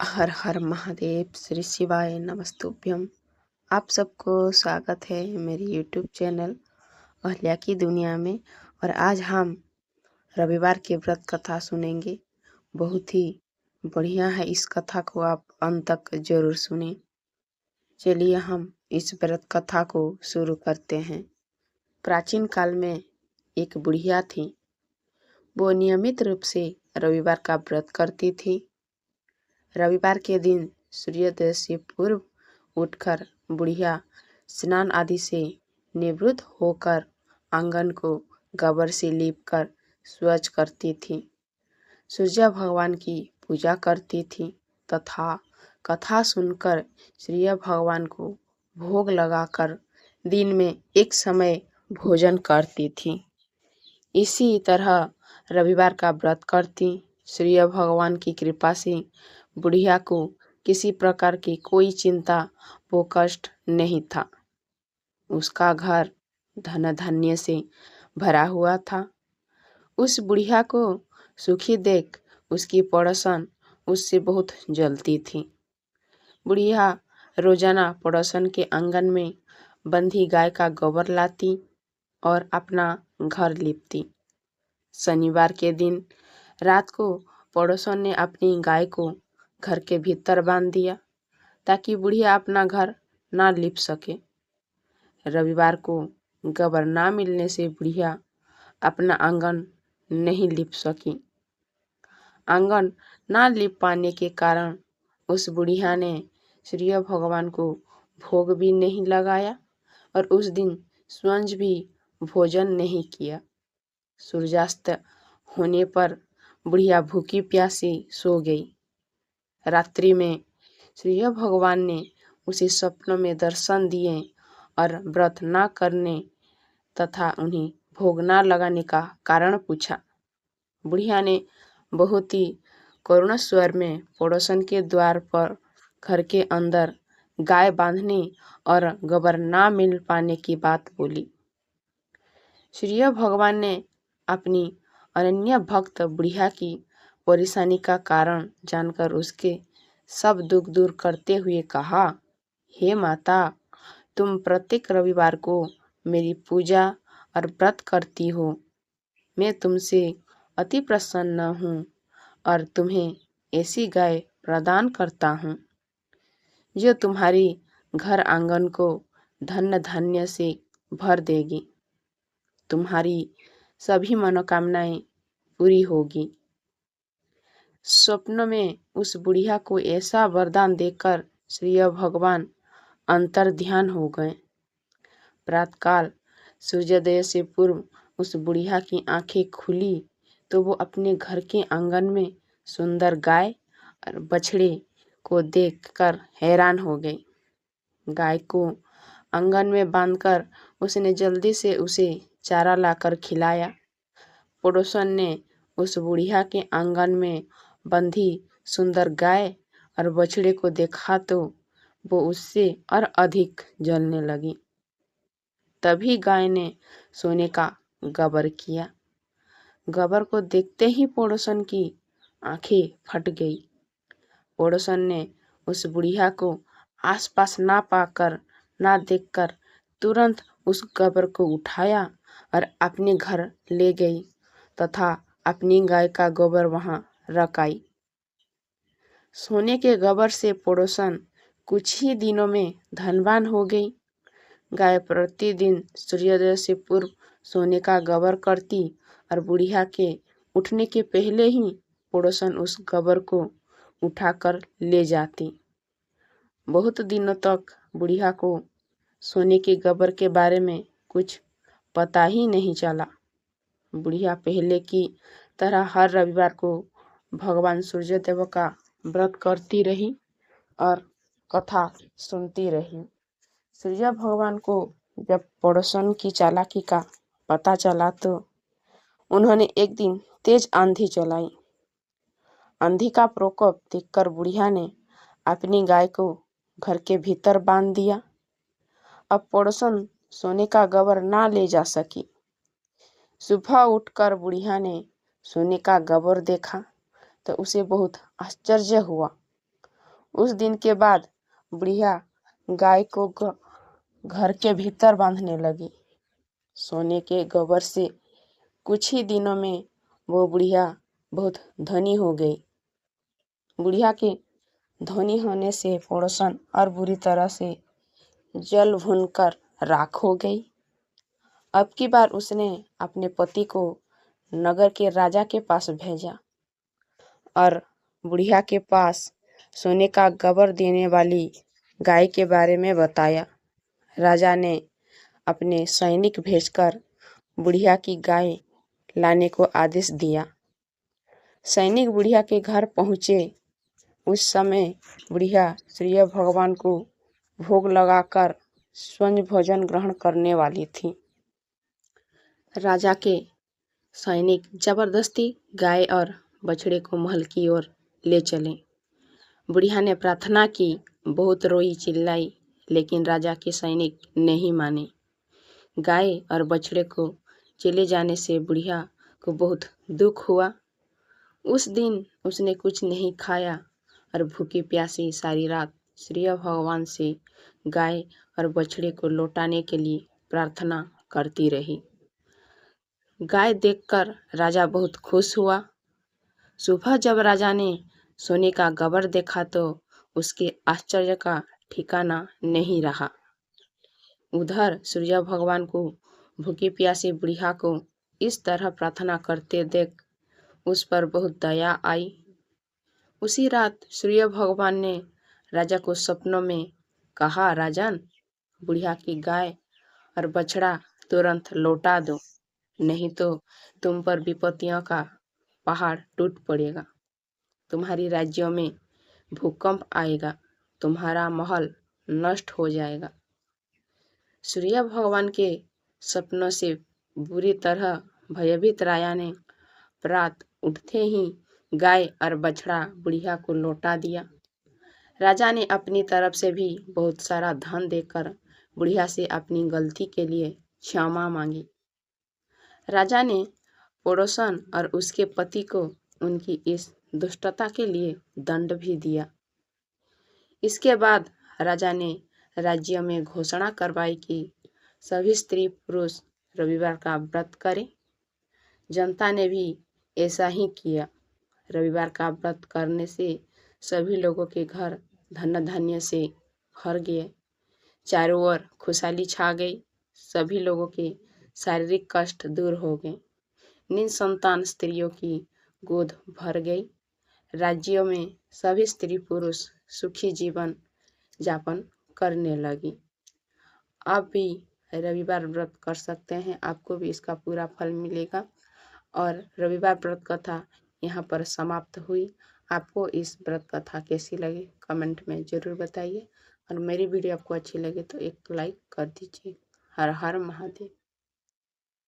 हर हर महादेव, श्री शिवाय नमस्तुभ्यम। आप सबको स्वागत है मेरी यूट्यूब चैनल अहल्या की दुनिया में। और आज हम रविवार के व्रत कथा सुनेंगे। बहुत ही बढ़िया है, इस कथा को आप अंत तक जरूर सुने। चलिए हम इस व्रत कथा को शुरू करते हैं। प्राचीन काल में एक बुढ़िया थी। वो नियमित रूप से रविवार का व्रत करती थी। रविवार के दिन सूर्योदय से पूर्व उठकर बुढ़िया स्नान आदि से निवृत्त होकर आंगन को गोबर से लीपकर स्वच्छ करती थी। सूर्य भगवान की पूजा करती थी तथा कथा सुनकर सूर्य भगवान को भोग लगाकर दिन में एक समय भोजन करती थी। इसी तरह रविवार का व्रत करती। सूर्य भगवान की कृपा से बुढ़िया को किसी प्रकार की कोई चिंता व कष्ट नहीं था। उसका घर धन धान्य से भरा हुआ था। उस बुढ़िया को सुखी देख उसकी पड़ोसन उससे बहुत जलती थी। बुढ़िया रोजाना पड़ोसन के आंगन में बंधी गाय का गोबर लाती और अपना घर लीपती। शनिवार के दिन रात को पड़ोसन ने अपनी गाय को घर के भीतर बांध दिया ताकि बुढ़िया अपना घर ना लीप सके। रविवार को गोबर ना मिलने से बुढ़िया अपना आंगन नहीं लीप सकी। आंगन ना लीप पाने के कारण उस बुढ़िया ने सूर्य भगवान को भोग भी नहीं लगाया और उस दिन स्वयं भी भोजन नहीं किया। सूर्यास्त होने पर बुढ़िया भूखी प्यासी सो गई। रात्रि में सूर्य भगवान ने उसे सपनों में दर्शन दिए और व्रत न करने तथा उन्हें भोग न लगाने का कारण पूछा। बुढ़िया ने बहुत ही करुण स्वर में पड़ोसन के द्वार पर घर के अंदर गाय बांधने और गोबर ना मिल पाने की बात बोली। सूर्य भगवान ने अपनी अनन्य भक्त बुढ़िया की परेशानी का कारण जानकर उसके सब दुख दूर करते हुए कहा, हे माता, तुम प्रत्येक रविवार को मेरी पूजा और व्रत करती हो। मैं तुमसे अति प्रसन्न हूँ और तुम्हें ऐसी गाय प्रदान करता हूँ जो तुम्हारी घर आंगन को धन धान्य से भर देगी। तुम्हारी सभी मनोकामनाएं पूरी होगी। स्वप्न में उस बुढ़िया को ऐसा वरदान देकर सूर्य भगवान अंतर ध्यान हो गए। प्रातःकाल सूर्योदय से पूर्व उस बुढ़िया की आंखें खुली तो वो अपने घर के आंगन में सुंदर गाय और बछड़े को देखकर हैरान हो गई। गाय को आंगन में बांधकर उसने जल्दी से उसे चारा लाकर खिलाया। पड़ोसन ने उस बुढ़िया के आंगन में बंधी सुंदर गाय और बछड़े को देखा तो वो उससे और अधिक जलने लगी। तभी गाय ने सोने का गोबर किया। गोबर को देखते ही पड़ोसन की आंखें फट गई। पड़ोसन ने उस बुढ़िया को आसपास ना पाकर ना देखकर तुरंत उस गोबर को उठाया और अपने घर ले गई तथा अपनी गाय का गोबर वहां रख आई। सोने के गोबर से पड़ोसन कुछ ही दिनों में धनवान हो गई। गाय प्रतिदिन सूर्योदय से पूर्व सोने का गोबर करती और बुढ़िया के उठने के पहले ही पड़ोसन उस गोबर को उठाकर ले जाती। बहुत दिनों तक बुढ़िया को सोने के गोबर के बारे में कुछ पता ही नहीं चला। बुढ़िया पहले की तरह हर रविवार को भगवान सूर्यदेव का व्रत करती रही और कथा सुनती रही। सूर्य भगवान को जब पड़ोसन की चालाकी का पता चला तो उन्होंने एक दिन तेज आंधी चलाई। आंधी का प्रकोप देखकर बुढ़िया ने अपनी गाय को घर के भीतर बांध दिया। अब पड़ोसन सोने का गोबर ना ले जा सकी। सुबह उठकर बुढ़िया ने सोने का गोबर देखा तो उसे बहुत आश्चर्य हुआ। उस दिन के बाद बुढ़िया गाय को घर के भीतर बांधने लगी। सोने के गोबर से कुछ ही दिनों में वो बुढ़िया बहुत धनी हो गई। बुढ़िया के धनी होने से पड़ोसन और बुरी तरह से जल भूनकर राख हो गई। अब की बार उसने अपने पति को नगर के राजा के पास भेजा और बुढ़िया के पास सोने का गोबर देने वाली गाय के बारे में बताया। राजा ने अपने सैनिक भेजकर बुढ़िया की गाय लाने को आदेश दिया। सैनिक बुढ़िया के घर पहुँचे। उस समय बुढ़िया सूर्य भगवान को भोग लगाकर स्वयं भोजन ग्रहण करने वाली थी। राजा के सैनिक जबरदस्ती गाय और बछड़े को महल की ओर ले चले। बुढ़िया ने प्रार्थना की, बहुत रोई चिल्लाई, लेकिन राजा के सैनिक नहीं माने। गाय और बछड़े को चले जाने से बुढ़िया को बहुत दुख हुआ। उस दिन उसने कुछ नहीं खाया और भूखी प्यासी सारी रात सूर्य भगवान से गाय और बछड़े को लौटाने के लिए प्रार्थना करती रही। गाय देखकर राजा बहुत खुश हुआ। सुबह जब राजा ने सोने का गोबर देखा तो उसके आश्चर्य का ठिकाना नहीं रहा। उधर सूर्य भगवान को भूखी प्यासी बुढ़िया को इस तरह प्रार्थना करते देख उस पर बहुत दया आई। उसी रात सूर्य भगवान ने राजा को सपनों में कहा, राजन, बुढ़िया की गाय और बछड़ा तुरंत लौटा दो, नहीं तो तुम पर विपत्तियों का पहाड़ टूट पड़ेगा। तुम्हारी राज्यों में भूकंप आएगा, तुम्हारा महल नष्ट हो जाएगा। सूर्य भगवान के सपनों से बुरी तरह भयभीत राजा ने रात उठते ही गाय और बछड़ा बुढ़िया को लौटा दिया। राजा ने अपनी तरफ से भी बहुत सारा धन देकर बुढ़िया से अपनी गलती के लिए क्षमा मांगी। राजा ने पड़ोसन और उसके पति को उनकी इस दुष्टता के लिए दंड भी दिया। इसके बाद राजा ने राज्य में घोषणा करवाई कि सभी स्त्री पुरुष रविवार का व्रत करें। जनता ने भी ऐसा ही किया। रविवार का व्रत करने से सभी लोगों के घर धन धान्य से भर गए। चारों ओर खुशहाली छा गई। सभी लोगों के शारीरिक कष्ट दूर हो गए। निसंतान स्त्रियों की गोद भर गई। राज्यों में सभी स्त्री पुरुष सुखी जीवन यापन करने लगी। आप भी रविवार व्रत कर सकते हैं, आपको भी इसका पूरा फल मिलेगा। और रविवार व्रत कथा यहाँ पर समाप्त हुई। आपको इस व्रत कथा कैसी लगी कमेंट में ज़रूर बताइए और मेरी वीडियो आपको अच्छी लगे तो एक लाइक कर दीजिए। हर हर महादेव।